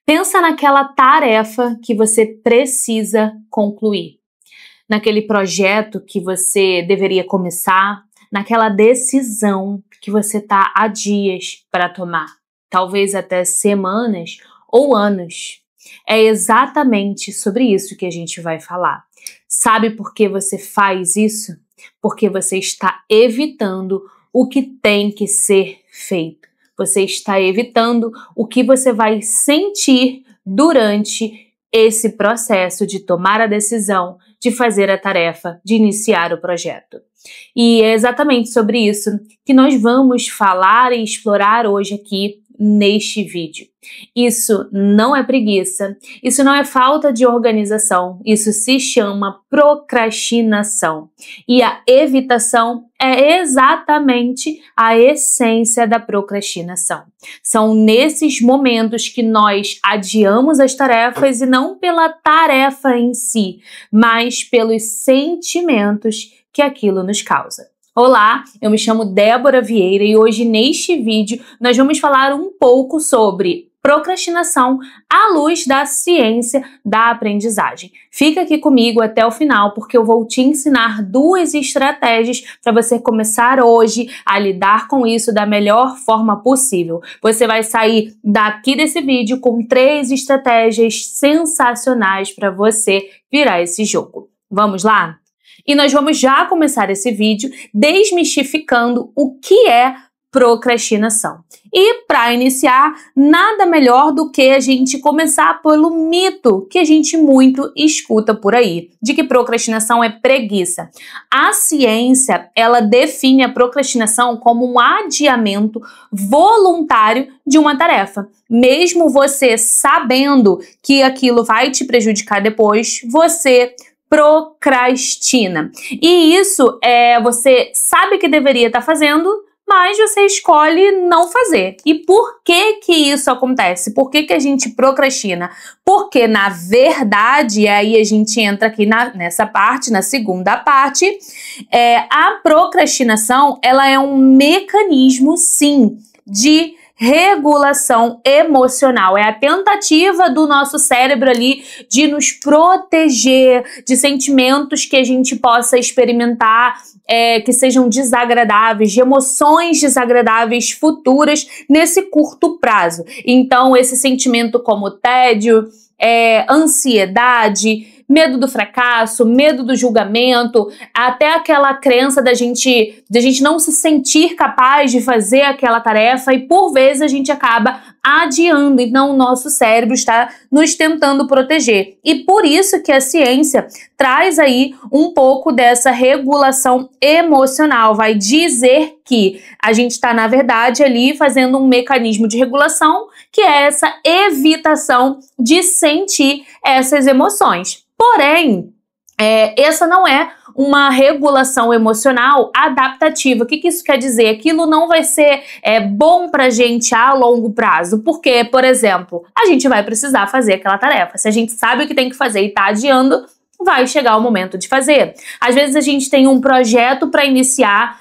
Pensa naquela tarefa que você precisa concluir, naquele projeto que você deveria começar, naquela decisão que você está há dias para tomar, talvez até semanas ou anos. É exatamente sobre isso que a gente vai falar. Sabe por que você faz isso? Porque você está evitando o que tem que ser feito. Você está evitando o que você vai sentir durante esse processo de tomar a decisão, de fazer a tarefa, de iniciar o projeto. E é exatamente sobre isso que nós vamos falar e explorar hoje aqui neste vídeo. Isso não é preguiça, isso não é falta de organização, isso se chama procrastinação. E a evitação é exatamente a essência da procrastinação. São nesses momentos que nós adiamos as tarefas e não pela tarefa em si, mas pelos sentimentos que aquilo nos causa. Olá, eu me chamo Débora Vieira e hoje neste vídeo nós vamos falar um pouco sobre procrastinação à luz da ciência da aprendizagem. Fica aqui comigo até o final porque eu vou te ensinar 2 estratégias para você começar hoje a lidar com isso da melhor forma possível. Você vai sair daqui desse vídeo com 3 estratégias sensacionais para você virar esse jogo. Vamos lá? E nós vamos já começar esse vídeo desmistificando o que é procrastinação. E para iniciar, nada melhor do que a gente começar pelo mito que a gente muito escuta por aí, de que procrastinação é preguiça. A ciência, ela define a procrastinação como um adiamento voluntário de uma tarefa. Mesmo você sabendo que aquilo vai te prejudicar depois, você procrastina. E isso você sabe que deveria estar fazendo, mas você escolhe não fazer. E por que que isso acontece? Por que que a gente procrastina? Porque, na verdade, aí a gente entra aqui nessa parte, na segunda parte, a procrastinação, ela é um mecanismo, sim, de regulação emocional. É a tentativa do nosso cérebro ali de nos proteger de sentimentos que a gente possa experimentar, que sejam desagradáveis, de emoções desagradáveis futuras nesse curto prazo. Então, esse sentimento como tédio, ansiedade, medo do fracasso, medo do julgamento, até aquela crença da gente não se sentir capaz de fazer aquela tarefa e por vezes a gente acaba adiando, então o nosso cérebro está nos tentando proteger. E por isso que a ciência traz aí um pouco dessa regulação emocional, vai dizer que a gente está, na verdade, ali fazendo um mecanismo de regulação, que é essa evitação de sentir essas emoções. Porém, essa não é uma regulação emocional adaptativa. O que isso quer dizer? Aquilo não vai ser bom pra gente a longo prazo. Porque, por exemplo, a gente vai precisar fazer aquela tarefa. Se a gente sabe o que tem que fazer e tá adiando, vai chegar o momento de fazer. Às vezes a gente tem um projeto para iniciar,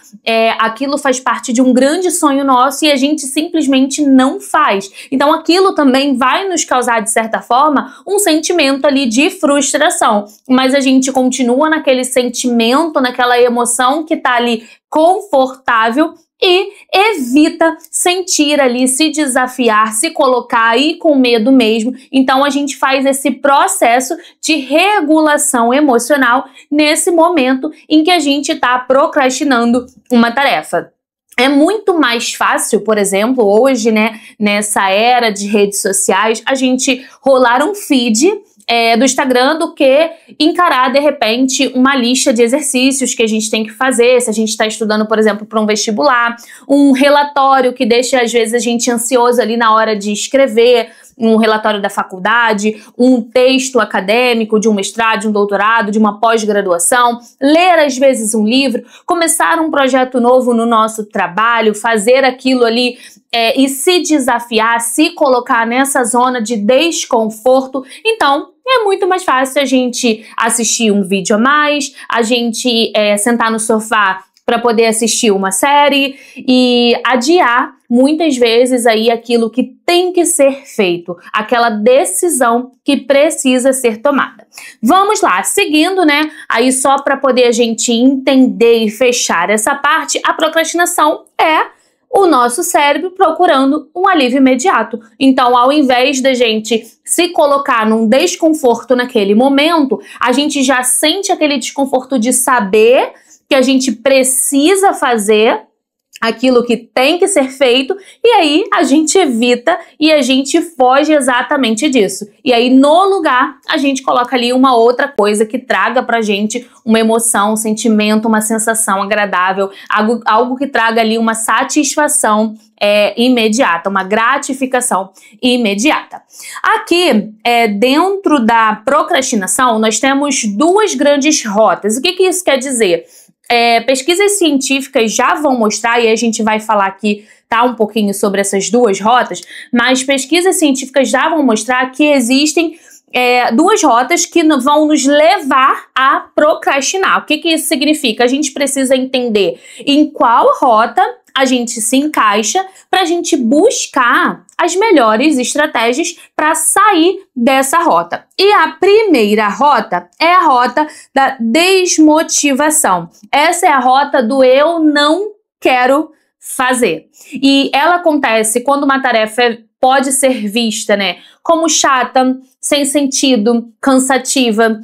aquilo faz parte de um grande sonho nosso e a gente simplesmente não faz. Então aquilo também vai nos causar, de certa forma, um sentimento ali de frustração. Mas a gente continua naquele sentimento, naquela emoção que tá ali confortável e evita sentir ali, se desafiar, se colocar aí com medo mesmo. Então a gente faz esse processo de regulação emocional nesse momento em que a gente está procrastinando uma tarefa. É muito mais fácil, por exemplo, hoje, né, nessa era de redes sociais, a gente rolar um feed do Instagram do que encarar, de repente, uma lista de exercícios que a gente tem que fazer, se a gente está estudando, por exemplo, para um vestibular, um relatório que deixa, às vezes, a gente ansioso ali na hora de escrever, um relatório da faculdade, um texto acadêmico de um mestrado, de um doutorado, de uma pós-graduação, ler às vezes um livro, começar um projeto novo no nosso trabalho, fazer aquilo ali e se desafiar, se colocar nessa zona de desconforto. Então, é muito mais fácil a gente assistir um vídeo a mais, a gente sentar no sofá para poder assistir uma série e adiar muitas vezes aí aquilo que tem que ser feito, aquela decisão que precisa ser tomada. Vamos lá, seguindo, né? Aí só para poder a gente entender e fechar essa parte, a procrastinação é o nosso cérebro procurando um alívio imediato. Então, ao invés da gente se colocar num desconforto naquele momento, a gente já sente aquele desconforto de saber que a gente precisa fazer aquilo que tem que ser feito, e aí a gente evita e a gente foge exatamente disso. E aí, no lugar, a gente coloca ali uma outra coisa que traga pra gente uma emoção, um sentimento, uma sensação agradável, algo que traga ali uma satisfação imediata, uma gratificação imediata. Aqui, dentro da procrastinação, nós temos duas grandes rotas. O que isso quer dizer? Pesquisas científicas já vão mostrar, e a gente vai falar aqui um pouquinho sobre essas duas rotas, mas pesquisas científicas já vão mostrar que existem duas rotas que vão nos levar a procrastinar. O que isso significa? A gente precisa entender em qual rota a gente se encaixa para a gente buscar as melhores estratégias para sair dessa rota. E a primeira rota é a rota da desmotivação. Essa é a rota do eu não quero fazer. E ela acontece quando uma tarefa pode ser vista, né, como chata, sem sentido, cansativa.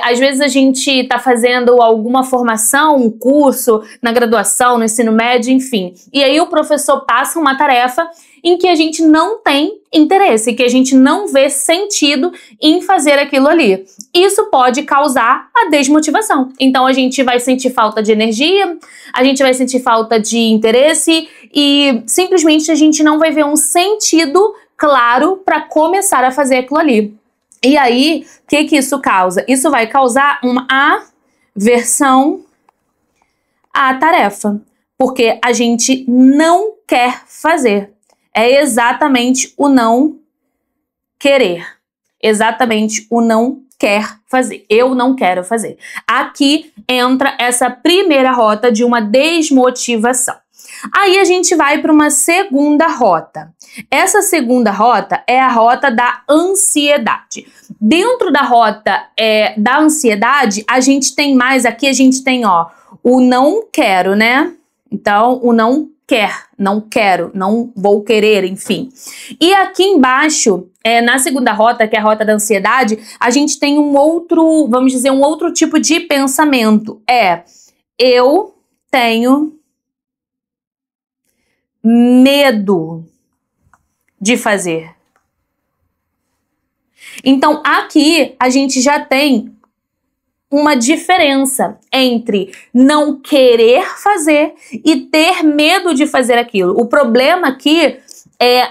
Às vezes a gente está fazendo alguma formação, um curso na graduação, no ensino médio, enfim. E aí o professor passa uma tarefa em que a gente não tem interesse, que a gente não vê sentido em fazer aquilo ali. Isso pode causar a desmotivação. Então a gente vai sentir falta de energia, a gente vai sentir falta de interesse e simplesmente a gente não vai ver um sentido claro para começar a fazer aquilo ali. E aí, o que isso causa? Isso vai causar uma aversão à tarefa, porque a gente não quer fazer. É exatamente o não querer. Exatamente o não quer fazer. Eu não quero fazer. Aqui entra essa primeira rota de uma desmotivação. Aí a gente vai para uma segunda rota. Essa segunda rota é a rota da ansiedade. Dentro da rota da ansiedade, a gente tem mais, aqui a gente tem o não quero, né? Então, o não quer, não quero, não vou querer, enfim. E aqui embaixo, na segunda rota, que é a rota da ansiedade, a gente tem um outro, vamos dizer, um outro tipo de pensamento. Eu tenho medo de fazer. Então, aqui a gente já tem uma diferença entre não querer fazer e ter medo de fazer aquilo. O problema aqui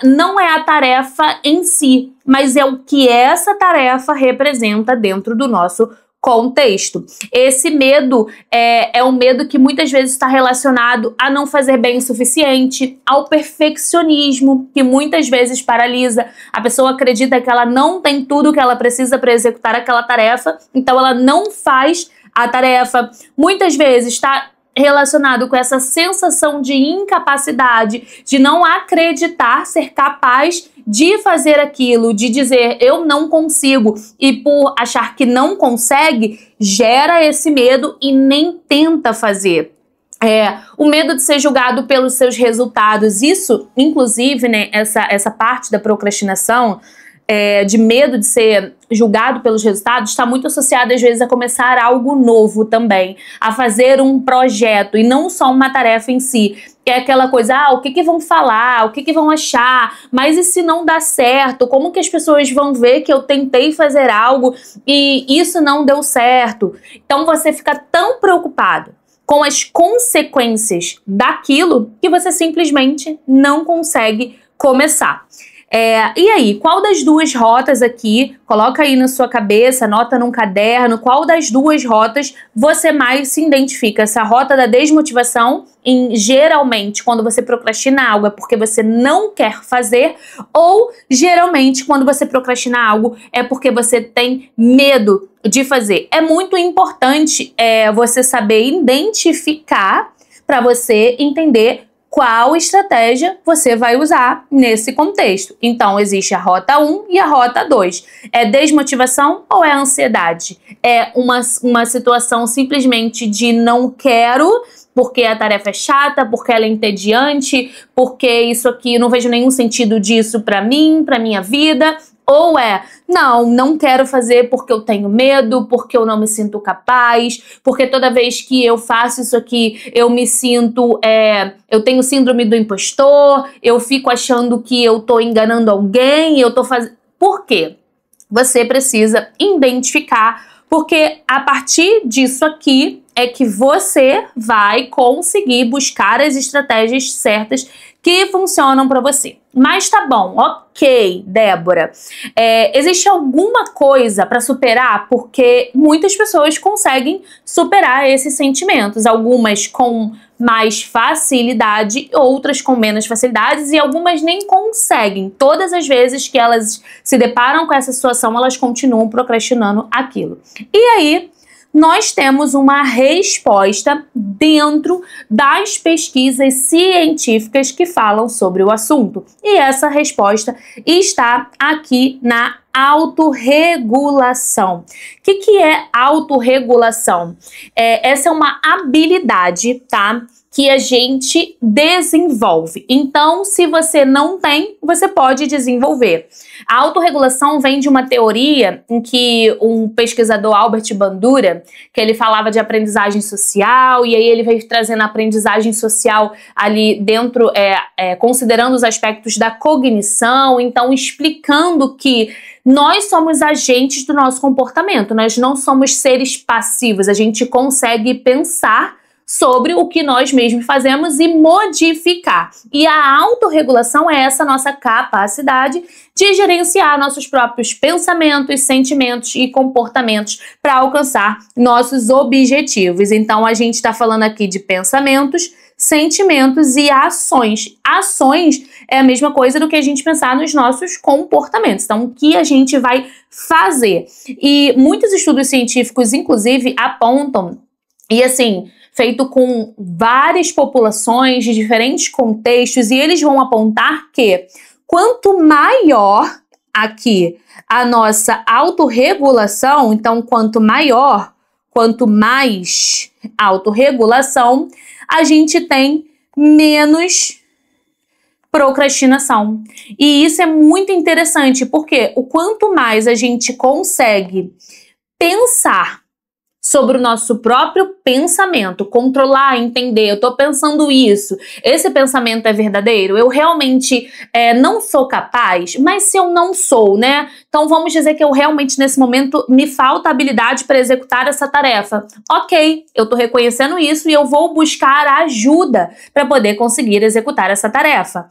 não é a tarefa em si, mas é o que essa tarefa representa dentro do nosso contexto. Esse medo é um medo que muitas vezes está relacionado a não fazer bem o suficiente, ao perfeccionismo, que muitas vezes paralisa. A pessoa acredita que ela não tem tudo que ela precisa para executar aquela tarefa, então ela não faz a tarefa. Muitas vezes está relacionado com essa sensação de incapacidade, de não acreditar ser capaz de fazer aquilo, de dizer eu não consigo, e por achar que não consegue, gera esse medo e nem tenta fazer. O medo de ser julgado pelos seus resultados, isso, inclusive, né, essa parte da procrastinação, de medo de ser julgado pelos resultados, está muito associado às vezes a começar algo novo também, a fazer um projeto e não só uma tarefa em si. É aquela coisa, o que vão falar, o que vão achar, mas e se não dá certo? Como que as pessoas vão ver que eu tentei fazer algo e isso não deu certo? Então você fica tão preocupado com as consequências daquilo que você simplesmente não consegue começar. E aí, qual das duas rotas aqui, coloca aí na sua cabeça, anota num caderno, qual das duas rotas você mais se identifica? Essa rota da desmotivação, geralmente, quando você procrastina algo é porque você não quer fazer, ou geralmente, quando você procrastina algo é porque você tem medo de fazer. É muito importante você saber identificar para você entender qual estratégia você vai usar nesse contexto. Então, existe a rota 1 e a rota 2. É desmotivação ou é ansiedade? É uma situação simplesmente de não quero, porque a tarefa é chata, porque ela é entediante, porque isso aqui, não vejo nenhum sentido disso para mim, para minha vida. Ou não quero fazer porque eu tenho medo, porque eu não me sinto capaz, porque toda vez que eu faço isso aqui, eu me sinto, eu tenho síndrome do impostor, eu fico achando que eu tô enganando alguém, eu tô fazendo... Por quê? Você precisa identificar, porque a partir disso aqui é que você vai conseguir buscar as estratégias certas que funcionam para você. Mas tá bom, ok, Débora. Existe alguma coisa para superar? Porque muitas pessoas conseguem superar esses sentimentos. Algumas com mais facilidade, outras com menos facilidades e algumas nem conseguem. Todas as vezes que elas se deparam com essa situação, elas continuam procrastinando aquilo. E aí, nós temos uma resposta dentro das pesquisas científicas que falam sobre o assunto. E essa resposta está aqui na autorregulação. O que é autorregulação? Essa é uma habilidade, tá? Que a gente desenvolve. Então, se você não tem, você pode desenvolver. A autorregulação vem de uma teoria em que um pesquisador, Albert Bandura, que ele falava de aprendizagem social, e aí ele veio trazendo a aprendizagem social ali dentro, considerando os aspectos da cognição, então explicando que nós somos agentes do nosso comportamento, nós não somos seres passivos, a gente consegue pensar sobre o que nós mesmos fazemos e modificar. E a autorregulação é essa nossa capacidade de gerenciar nossos próprios pensamentos, sentimentos e comportamentos para alcançar nossos objetivos. Então, a gente está falando aqui de pensamentos, sentimentos e ações. Ações é a mesma coisa do que a gente pensar nos nossos comportamentos. Então, o que a gente vai fazer? E muitos estudos científicos, inclusive, apontam, e assim, feito com várias populações de diferentes contextos, e eles vão apontar que quanto maior aqui a nossa autorregulação, então quanto mais autorregulação, a gente tem menos procrastinação. E isso é muito interessante, porque o quanto mais a gente consegue pensar sobre o nosso próprio pensamento, controlar, entender, eu tô pensando isso, esse pensamento é verdadeiro, eu realmente não sou capaz, mas se eu não sou, né? Então vamos dizer que eu realmente nesse momento me falta habilidade para executar essa tarefa. Ok, eu tô reconhecendo isso e eu vou buscar ajuda para poder conseguir executar essa tarefa.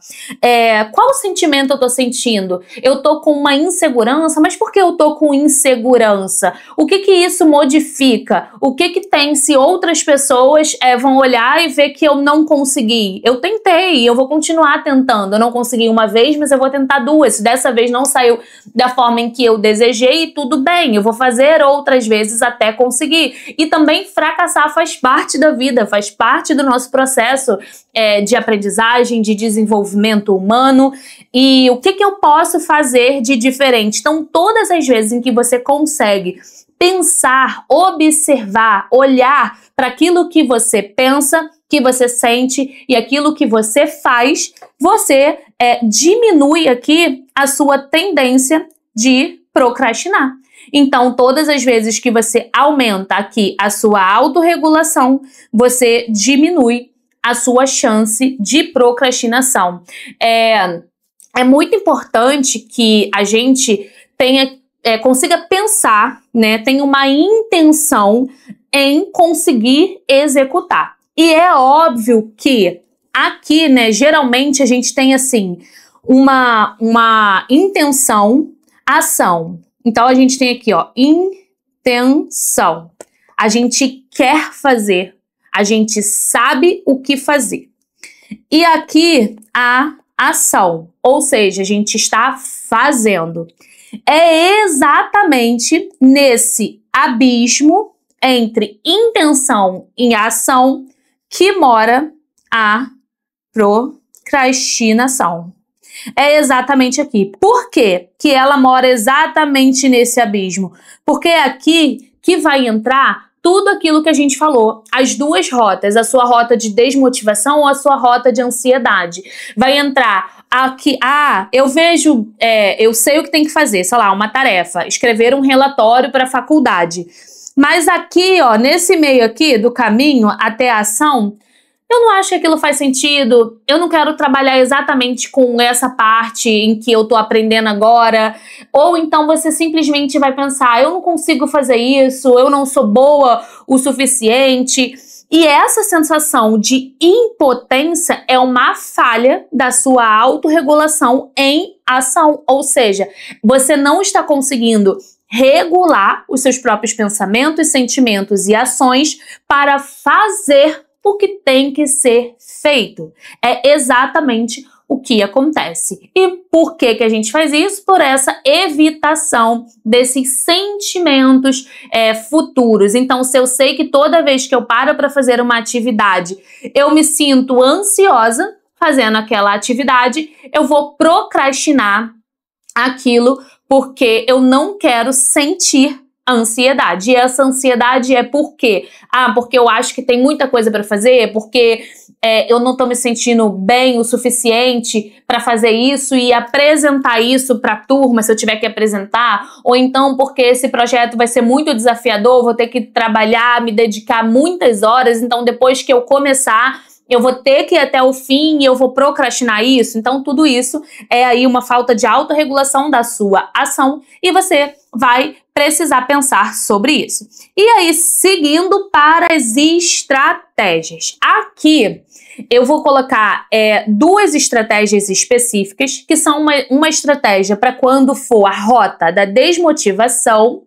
Qual sentimento eu tô sentindo? Eu tô com uma insegurança, mas por que eu tô com insegurança? O que isso modifica? O que tem se outras pessoas vão olhar e ver que eu não consegui? Eu tentei, eu vou continuar tentando. Eu não consegui uma vez, mas eu vou tentar duas. Se dessa vez não saiu da forma em que eu desejei, tudo bem. Eu vou fazer outras vezes até conseguir. E também fracassar faz parte da vida, faz parte do nosso processo de aprendizagem, de desenvolvimento humano. E o que eu posso fazer de diferente? Então, todas as vezes em que você consegue pensar, observar, olhar para aquilo que você pensa, que você sente e aquilo que você faz, você diminui aqui a sua tendência de procrastinar. Então, todas as vezes que você aumenta aqui a sua autorregulação, você diminui a sua chance de procrastinação. É muito importante que a gente consiga pensar, né, tenha uma intenção em conseguir executar. E é óbvio que aqui, né, geralmente a gente tem assim uma intenção, ação. Então a gente tem aqui, ó, intenção. A gente quer fazer, a gente sabe o que fazer. E aqui a ação, ou seja, a gente está fazendo. É exatamente nesse abismo entre intenção e ação que mora a procrastinação. É exatamente aqui. Por quê que ela mora exatamente nesse abismo? Porque é aqui que vai entrar tudo aquilo que a gente falou, as duas rotas, a sua rota de desmotivação ou a sua rota de ansiedade. Vai entrar aqui, eu vejo, eu sei o que tem que fazer, sei lá, uma tarefa, escrever um relatório para a faculdade. Mas aqui, ó, nesse meio aqui do caminho até a ação, eu não acho que aquilo faz sentido, eu não quero trabalhar exatamente com essa parte em que eu tô aprendendo agora, ou então você simplesmente vai pensar, eu não consigo fazer isso, eu não sou boa o suficiente, e essa sensação de impotência é uma falha da sua autorregulação em ação, ou seja, você não está conseguindo regular os seus próprios pensamentos, sentimentos e ações para fazer o que tem que ser feito. É exatamente o que acontece. E por que a gente faz isso? Por essa evitação desses sentimentos futuros. Então, se eu sei que toda vez que eu paro para fazer uma atividade, eu me sinto ansiosa fazendo aquela atividade, eu vou procrastinar aquilo porque eu não quero sentir ansiedade. E essa ansiedade é por quê? Porque eu acho que tem muita coisa para fazer, porque eu não tô me sentindo bem o suficiente para fazer isso e apresentar isso para a turma se eu tiver que apresentar, ou então porque esse projeto vai ser muito desafiador, vou ter que trabalhar, me dedicar muitas horas, então depois que eu começar, eu vou ter que ir até o fim e eu vou procrastinar isso. Então tudo isso é aí uma falta de autorregulação da sua ação e você vai precisar pensar sobre isso. E aí, seguindo para as estratégias. Aqui eu vou colocar duas estratégias específicas, que são uma estratégia para quando for a rota da desmotivação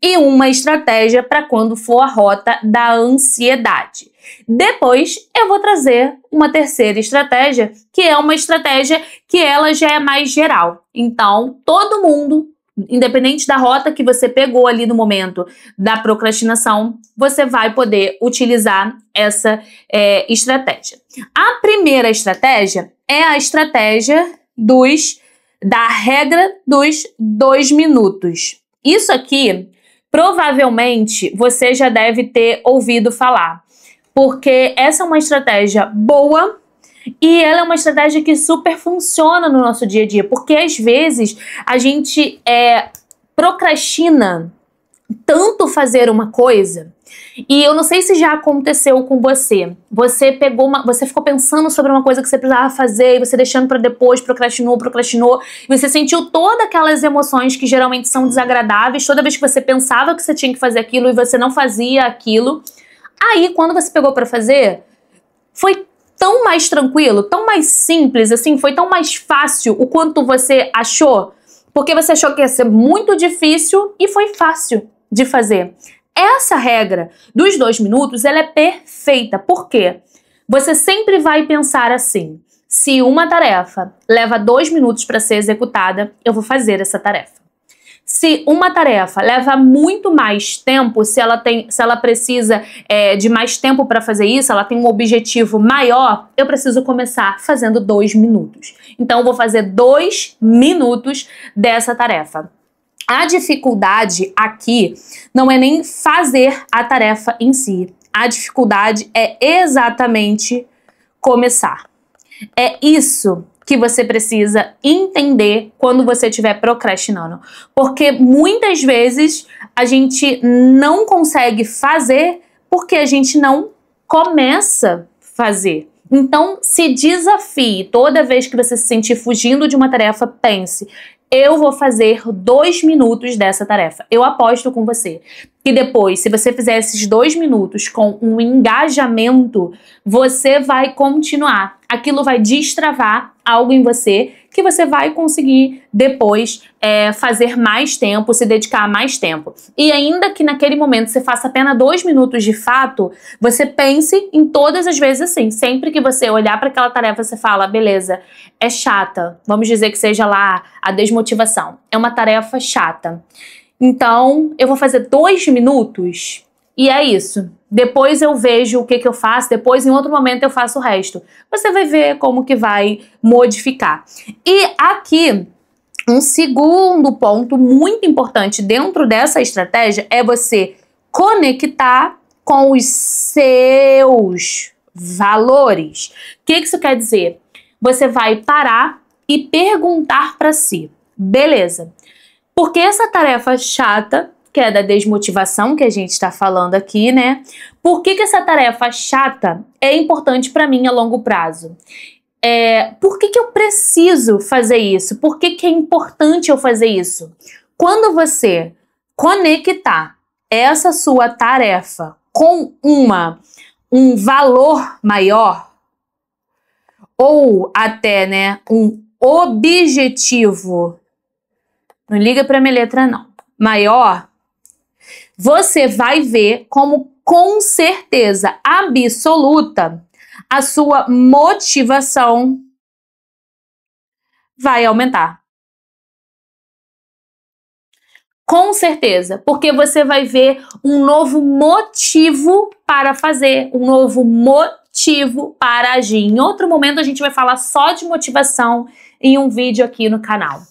e uma estratégia para quando for a rota da ansiedade. Depois eu vou trazer uma terceira estratégia, que é uma estratégia que ela já é mais geral. Então, todo mundo, independente da rota que você pegou ali no momento da procrastinação, você vai poder utilizar essa estratégia. A primeira estratégia é a estratégia da regra dos 2 minutos. Isso aqui, provavelmente, você já deve ter ouvido falar, porque essa é uma estratégia boa e ela é uma estratégia que super funciona no nosso dia a dia, porque às vezes a gente procrastina tanto fazer uma coisa, e eu não sei se já aconteceu com você. Você ficou pensando sobre uma coisa que você precisava fazer e você deixando para depois, procrastinou, e você sentiu todas aquelas emoções que geralmente são desagradáveis toda vez que você pensava que você tinha que fazer aquilo e você não fazia aquilo. Aí, quando você pegou para fazer, foi tão mais tranquilo, tão mais simples, assim, foi tão mais fácil o quanto você achou, porque você achou que ia ser muito difícil e foi fácil de fazer. Essa regra dos 2 minutos, ela é perfeita. Por quê? Você sempre vai pensar assim, se uma tarefa leva 2 minutos para ser executada, eu vou fazer essa tarefa. Se uma tarefa leva muito mais tempo, se ela precisa de mais tempo para fazer isso, ela tem um objetivo maior, eu preciso começar fazendo 2 minutos. Então, eu vou fazer 2 minutos dessa tarefa. A dificuldade aqui não é nem fazer a tarefa em si. A dificuldade é exatamente começar. É isso que você precisa entender quando você estiver procrastinando. Porque muitas vezes a gente não consegue fazer porque a gente não começa a fazer. Então, se desafie. Toda vez que você se sentir fugindo de uma tarefa, pense: eu vou fazer 2 minutos dessa tarefa. Eu aposto com você que depois, se você fizer esses 2 minutos com um engajamento, você vai continuar. Aquilo vai destravar algo em você que você vai conseguir depois fazer mais tempo, se dedicar a mais tempo. E ainda que naquele momento você faça apenas 2 minutos de fato, você pense em todas as vezes assim. Sempre que você olhar para aquela tarefa, você fala: beleza, é chata. Vamos dizer que seja lá a desmotivação. É uma tarefa chata. Então, eu vou fazer 2 minutos e é isso. Depois eu vejo o que eu faço, depois em outro momento eu faço o resto. Você vai ver como que vai modificar. E aqui, um segundo ponto muito importante dentro dessa estratégia é você conectar com os seus valores. O que isso quer dizer? Você vai parar e perguntar para si, beleza, por que essa tarefa chata, que é da desmotivação que a gente está falando aqui, né? Por que essa tarefa chata é importante para mim a longo prazo? Por que eu preciso fazer isso? Por que é importante eu fazer isso? Quando você conectar essa sua tarefa com um valor maior, ou até, né, um objetivo, não liga para minha letra não, maior, você vai ver como com certeza absoluta a sua motivação vai aumentar. Com certeza, porque você vai ver um novo motivo para fazer, um novo motivo para agir. Em outro momento a gente vai falar só de motivação em um vídeo aqui no canal.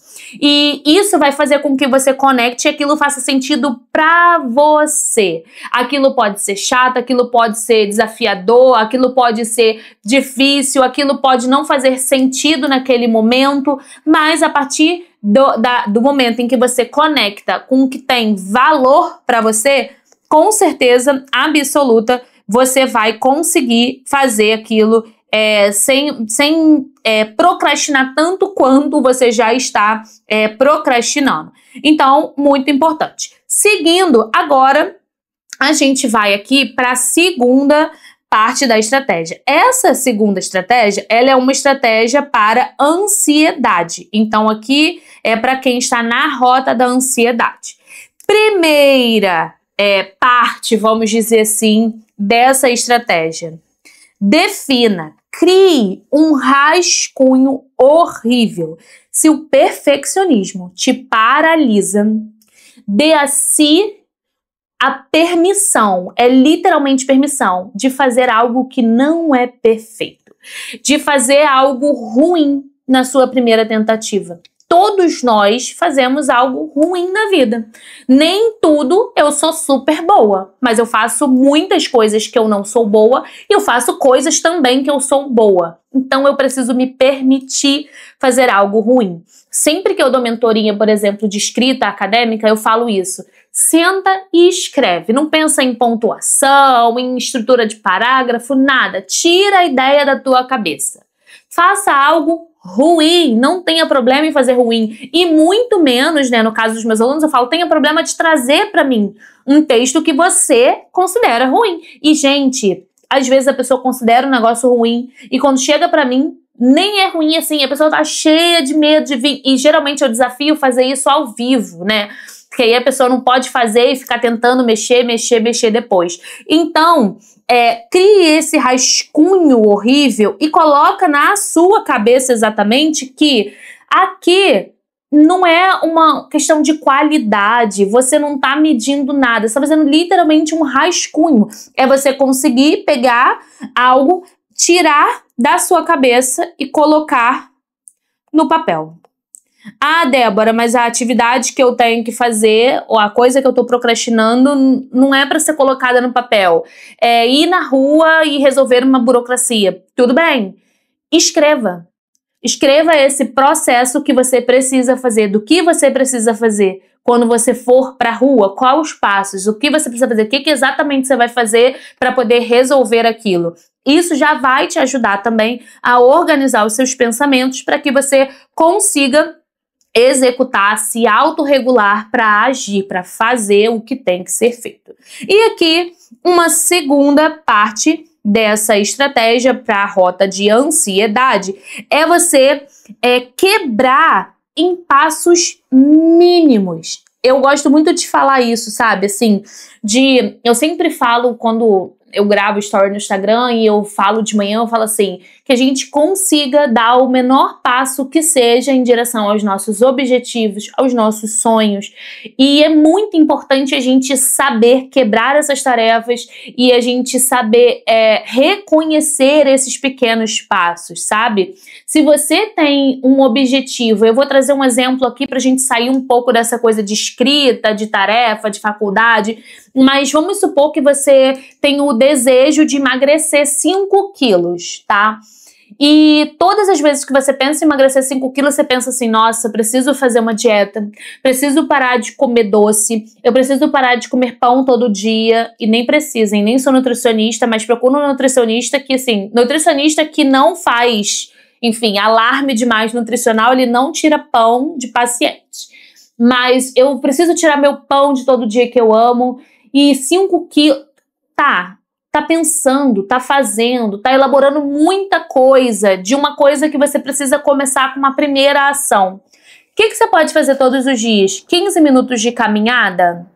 E isso vai fazer com que você conecte e aquilo faça sentido pra você. Aquilo pode ser chato, aquilo pode ser desafiador, aquilo pode ser difícil, aquilo pode não fazer sentido naquele momento, mas a partir do momento em que você conecta com o que tem valor pra você, com certeza absoluta, você vai conseguir fazer aquilo sem procrastinar tanto quanto você já está procrastinando. Então, muito importante. Seguindo, agora a gente vai aqui para a segunda parte da estratégia. Essa segunda estratégia, ela é uma estratégia para ansiedade. Então, aqui é para quem está na rota da ansiedade. Primeira parte, vamos dizer assim, dessa estratégia. Defina, crie um rascunho horrível. Se o perfeccionismo te paralisa, dê a si a permissão, literalmente permissão, de fazer algo que não é perfeito, de fazer algo ruim na sua primeira tentativa. Todos nós fazemos algo ruim na vida. Nem tudo eu sou super boa, mas eu faço muitas coisas que eu não sou boa e eu faço coisas também que eu sou boa. Então eu preciso me permitir fazer algo ruim. Sempre que eu dou mentoria, por exemplo, de escrita acadêmica, eu falo isso. Senta e escreve. Não pensa em pontuação, em estrutura de parágrafo, nada. Tira a ideia da tua cabeça. Faça algo ruim, não tenha problema em fazer ruim. E muito menos, né, no caso dos meus alunos, eu falo, tenha problema de trazer para mim um texto que você considera ruim. E, gente, às vezes a pessoa considera um negócio ruim e quando chega para mim, nem é ruim assim, a pessoa tá cheia de medo de vir. E geralmente eu desafio fazer isso ao vivo, né? Porque aí a pessoa não pode fazer e ficar tentando mexer depois. Então, crie esse rascunho horrível e coloca na sua cabeça exatamente que aqui não é uma questão de qualidade, você não tá medindo nada, você tá fazendo literalmente um rascunho. É você conseguir pegar algo, tirar da sua cabeça e colocar no papel. Ah, Débora, mas a atividade que eu tenho que fazer, ou a coisa que eu tô procrastinando, não é para ser colocada no papel. É ir na rua e resolver uma burocracia. Tudo bem? Escreva. Escreva esse processo que você precisa fazer, do que você precisa fazer quando você for para a rua, quais os passos, o que você precisa fazer, o que exatamente você vai fazer para poder resolver aquilo. Isso já vai te ajudar também a organizar os seus pensamentos para que você consiga executar, se autorregular para agir, para fazer o que tem que ser feito. E aqui, uma segunda parte dessa estratégia para a rota de ansiedade é você quebrar em passos mínimos. Eu gosto muito de falar isso, sabe? Assim, eu sempre falo quando eu gravo story no Instagram e eu falo de manhã, eu falo assim, que a gente consiga dar o menor passo que seja em direção aos nossos objetivos, aos nossos sonhos. E é muito importante a gente saber quebrar essas tarefas e a gente saber reconhecer esses pequenos passos, sabe? Se você tem um objetivo, eu vou trazer um exemplo aqui para a gente sair um pouco dessa coisa de escrita, de tarefa, de faculdade, mas vamos supor que você tem o desejo de emagrecer 5 quilos, tá? E todas as vezes que você pensa em emagrecer 5 quilos, você pensa assim, nossa, preciso fazer uma dieta, preciso parar de comer doce, eu preciso parar de comer pão todo dia, e nem precisem, nem sou nutricionista, mas procuro um nutricionista que, assim, nutricionista que não faz, enfim, alarme demais nutricional, ele não tira pão de paciente. Mas eu preciso tirar meu pão de todo dia que eu amo, e 5 quilos, tá pensando, tá fazendo, tá elaborando muita coisa de uma coisa que você precisa começar com uma primeira ação. O que você pode fazer todos os dias? 15 minutos de caminhada?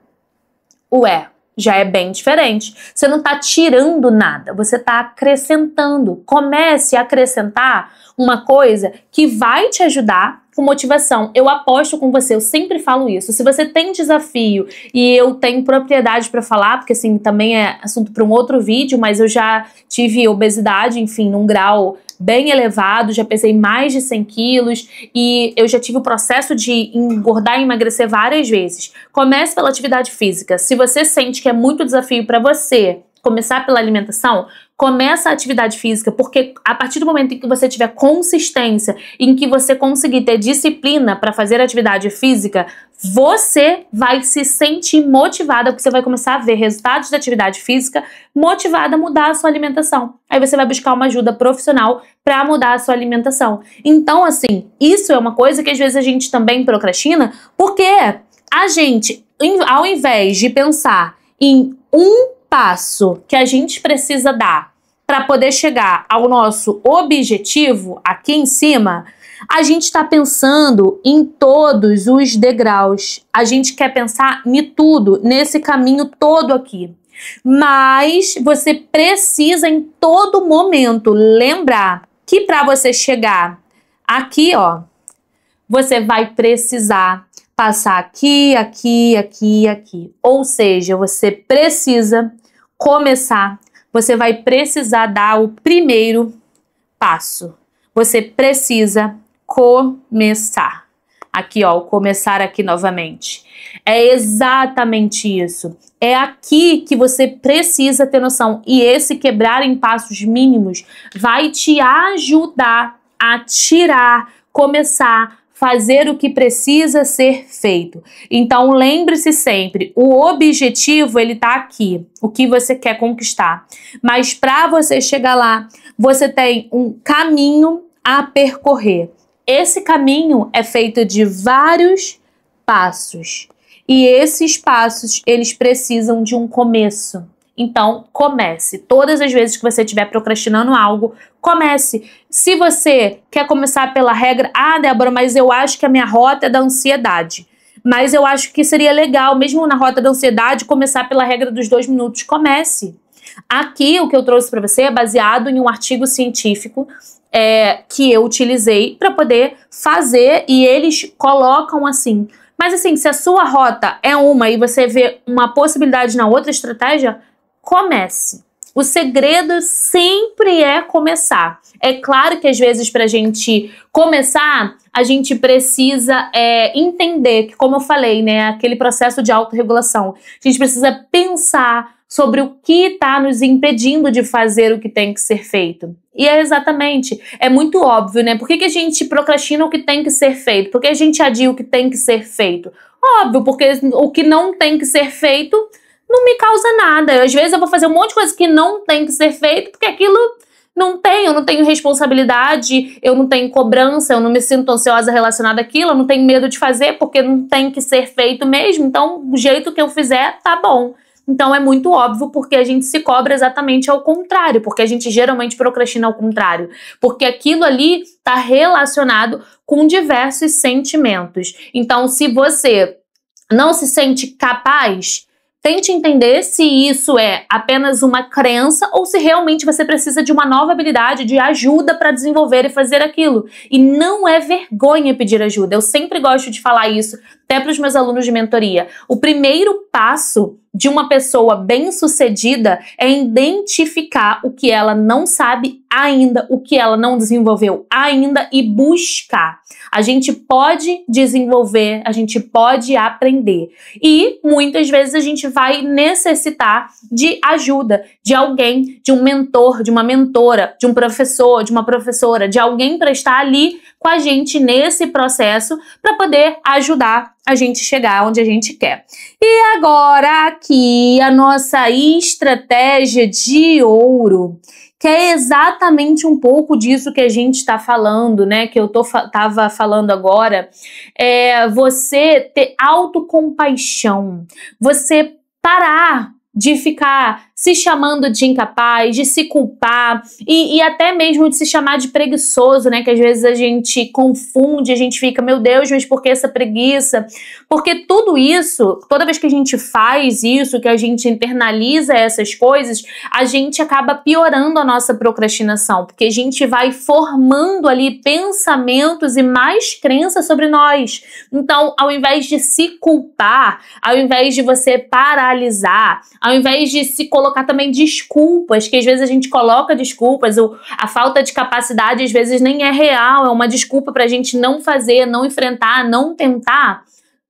Ué, já é bem diferente. Você não tá tirando nada, você tá acrescentando. Comece a acrescentar uma coisa que vai te ajudar com motivação. Eu aposto com você, eu sempre falo isso. Se você tem desafio, e eu tenho propriedade para falar, porque assim, também é assunto para um outro vídeo, mas eu já tive obesidade, enfim, num grau bem elevado, já pesei mais de 100 quilos e eu já tive o processo de engordar e emagrecer várias vezes. Comece pela atividade física. Se você sente que é muito desafio para você começar pela alimentação, começa a atividade física, porque a partir do momento em que você tiver consistência, em que você conseguir ter disciplina para fazer atividade física, você vai se sentir motivada, porque você vai começar a ver resultados da atividade física, motivada a mudar a sua alimentação. Aí você vai buscar uma ajuda profissional para mudar a sua alimentação. Então, assim, isso é uma coisa que às vezes a gente também procrastina, porque a gente, ao invés de pensar em um passo que a gente precisa dar para poder chegar ao nosso objetivo aqui em cima, a gente está pensando em todos os degraus. A gente quer pensar em tudo, nesse caminho todo aqui. Mas você precisa em todo momento lembrar que para você chegar aqui, ó, você vai precisar passar aqui, aqui, aqui, aqui. Ou seja, você precisa começar, você vai precisar dar o primeiro passo. Você precisa começar. Aqui, ó, o começar aqui novamente. É exatamente isso. É aqui que você precisa ter noção. E esse quebrar em passos mínimos vai te ajudar a tirar, começar, fazer o que precisa ser feito. Então, lembre-se sempre, o objetivo, ele tá aqui, o que você quer conquistar. Mas para você chegar lá, você tem um caminho a percorrer. Esse caminho é feito de vários passos. E esses passos, eles precisam de um começo. Então, comece. Todas as vezes que você estiver procrastinando algo, comece. Se você quer começar pela regra, Débora, mas eu acho que a minha rota é da ansiedade. Mas eu acho que seria legal, mesmo na rota da ansiedade, começar pela regra dos 2 minutos. Comece. Aqui, o que eu trouxe para você é baseado em um artigo científico que eu utilizei para poder fazer, e eles colocam assim. Mas assim, se a sua rota é uma e você vê uma possibilidade na outra estratégia, comece. O segredo sempre é começar. É claro que às vezes para a gente começar, a gente precisa entender que, como eu falei, né, aquele processo de autorregulação, a gente precisa pensar sobre o que está nos impedindo de fazer o que tem que ser feito. E é muito óbvio, né? Por que a gente procrastina o que tem que ser feito? Por que a gente adia o que tem que ser feito? Óbvio, porque o que não tem que ser feito não me causa nada. Às vezes eu vou fazer um monte de coisa que não tem que ser feito, porque aquilo eu não tenho responsabilidade, eu não tenho cobrança, eu não me sinto ansiosa relacionada àquilo, eu não tenho medo de fazer, porque não tem que ser feito mesmo, então o jeito que eu fizer tá bom. Então é muito óbvio porque a gente se cobra exatamente ao contrário, porque a gente geralmente procrastina ao contrário, porque aquilo ali está relacionado com diversos sentimentos. Então, se você não se sente capaz, Tente entender se isso é apenas uma crença ou se realmente você precisa de uma nova habilidade, de ajuda para desenvolver e fazer aquilo. E não é vergonha pedir ajuda. Eu sempre gosto de falar isso, até para os meus alunos de mentoria. O primeiro passo de uma pessoa bem-sucedida é identificar o que ela não sabe ainda, o que ela não desenvolveu ainda e buscar. A gente pode desenvolver, a gente pode aprender. E muitas vezes a gente vai necessitar de ajuda, de alguém, de um mentor, de uma mentora, de um professor, de uma professora, de alguém para estar ali com a gente nesse processo para poder ajudar a gente chegar onde a gente quer. E agora aqui a nossa estratégia de ouro, que é exatamente um pouco disso que a gente está falando, né? Que eu tava falando agora. É você ter autocompaixão, você parar de ficar se chamando de incapaz, de se culpar e até mesmo de se chamar de preguiçoso, né? Que às vezes a gente confunde, a gente fica, meu Deus, mas por que essa preguiça? Porque tudo isso, toda vez que a gente faz isso, que a gente internaliza essas coisas, a gente acaba piorando a nossa procrastinação, porque a gente vai formando ali pensamentos e mais crenças sobre nós. Então, ao invés de se culpar, ao invés de você paralisar, ao invés de se colocar também desculpas, que às vezes a gente coloca desculpas, a falta de capacidade às vezes nem é real, é uma desculpa pra gente não fazer, não enfrentar, não tentar.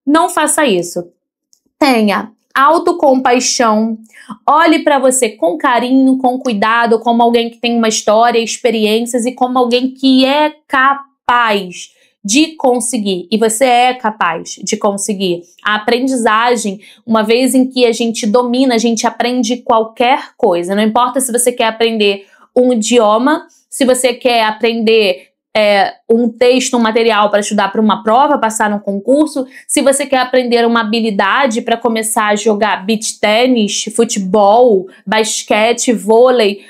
Não faça isso. Tenha autocompaixão, olhe para você com carinho, com cuidado, como alguém que tem uma história, experiências e como alguém que é capaz de conseguir, e você é capaz de conseguir. A aprendizagem, uma vez em que a gente domina, a gente aprende qualquer coisa, não importa se você quer aprender um idioma, se você quer aprender um texto, um material para estudar para uma prova, passar num concurso, se você quer aprender uma habilidade para começar a jogar beach tênis, futebol, basquete, vôlei,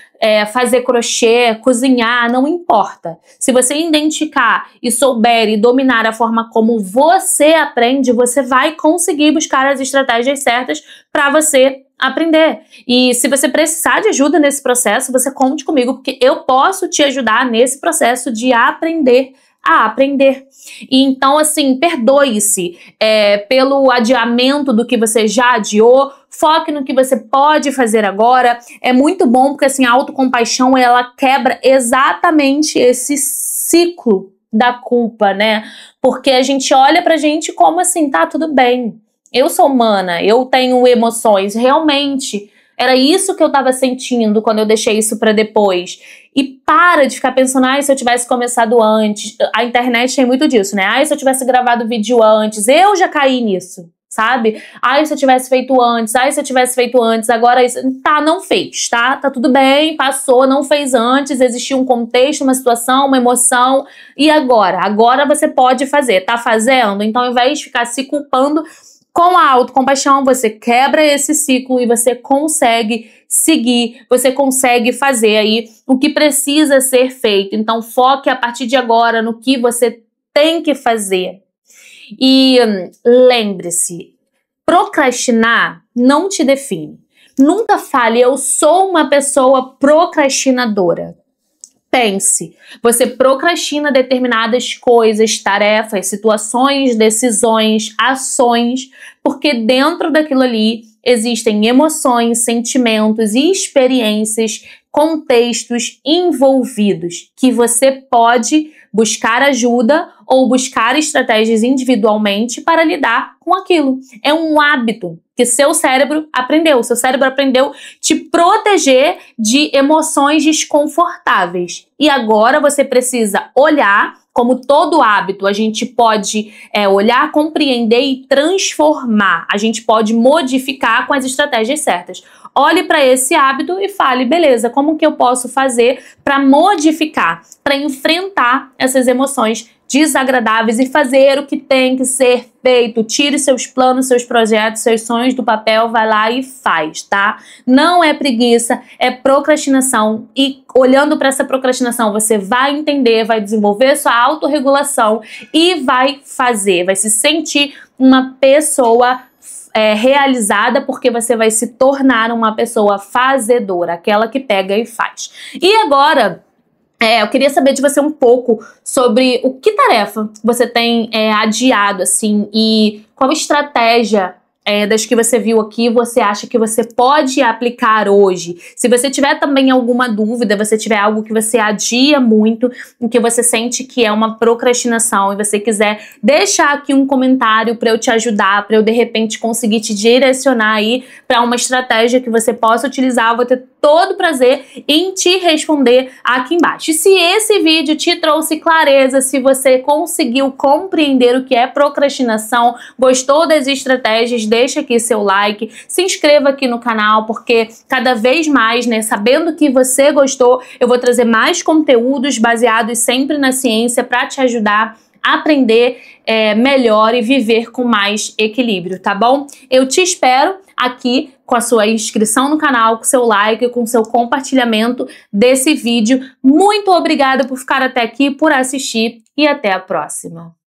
fazer crochê, cozinhar, não importa. Se você identificar e souber e dominar a forma como você aprende, você vai conseguir buscar as estratégias certas para você aprender. E se você precisar de ajuda nesse processo, você conte comigo, porque eu posso te ajudar nesse processo de aprender a aprender. E então, assim, perdoe-se pelo adiamento do que você já adiou, foque no que você pode fazer agora. É muito bom porque, assim, a autocompaixão, ela quebra exatamente esse ciclo da culpa, né? Porque a gente olha pra gente como assim, tá, tudo bem. Eu sou humana, eu tenho emoções, realmente. Era isso que eu tava sentindo quando eu deixei isso pra depois. E para de ficar pensando, se eu tivesse começado antes. A internet tem muito disso, né? Se eu tivesse gravado o vídeo antes. Eu já caí nisso, sabe? Se eu tivesse feito antes. Se eu tivesse feito antes. Agora isso. Tá, não fez, tá? Tá tudo bem, passou, não fez antes. Existiu um contexto, uma situação, uma emoção. E agora? Agora você pode fazer. Tá fazendo? Então, ao invés de ficar se culpando, com a autocompaixão, você quebra esse ciclo e você consegue seguir, você consegue fazer aí o que precisa ser feito. Então, foque a partir de agora no que você tem que fazer. E lembre-se, procrastinar não te define. Nunca fale, eu sou uma pessoa procrastinadora. Pense, você procrastina determinadas coisas, tarefas, situações, decisões, ações, porque dentro daquilo ali existem emoções, sentimentos e experiências, contextos envolvidos que você pode buscar ajuda ou buscar estratégias individualmente para lidar com aquilo. É um hábito que seu cérebro aprendeu. Seu cérebro aprendeu te proteger de emoções desconfortáveis. E agora você precisa olhar, como todo hábito, a gente pode olhar, compreender e transformar. A gente pode modificar com as estratégias certas. Olhe para esse hábito e fale, beleza, como que eu posso fazer para modificar, para enfrentar essas emoções desagradáveis e fazer o que tem que ser feito. Tire seus planos, seus projetos, seus sonhos do papel, vai lá e faz, tá? Não é preguiça, é procrastinação. E olhando para essa procrastinação, você vai entender, vai desenvolver sua autorregulação e vai fazer, vai se sentir uma pessoa realizada, porque você vai se tornar uma pessoa fazedora, aquela que pega e faz. E agora, eu queria saber de você um pouco sobre o que tarefa você tem adiado, assim, e qual estratégia das que você viu aqui você acha que você pode aplicar hoje. Se você tiver também alguma dúvida, você tiver algo que você adia muito, em que você sente que é uma procrastinação e você quiser deixar aqui um comentário para eu te ajudar, para eu de repente conseguir te direcionar aí para uma estratégia que você possa utilizar, eu vou ter todo prazer em te responder aqui embaixo. E se esse vídeo te trouxe clareza, se você conseguiu compreender o que é procrastinação, gostou das estratégias, deixa aqui seu like, se inscreva aqui no canal, porque cada vez mais, né, sabendo que você gostou, eu vou trazer mais conteúdos baseados sempre na ciência para te ajudar a aprender melhor e viver com mais equilíbrio, tá bom? Eu te espero aqui com a sua inscrição no canal, com seu like, com seu compartilhamento desse vídeo. Muito obrigada por ficar até aqui, por assistir e até a próxima.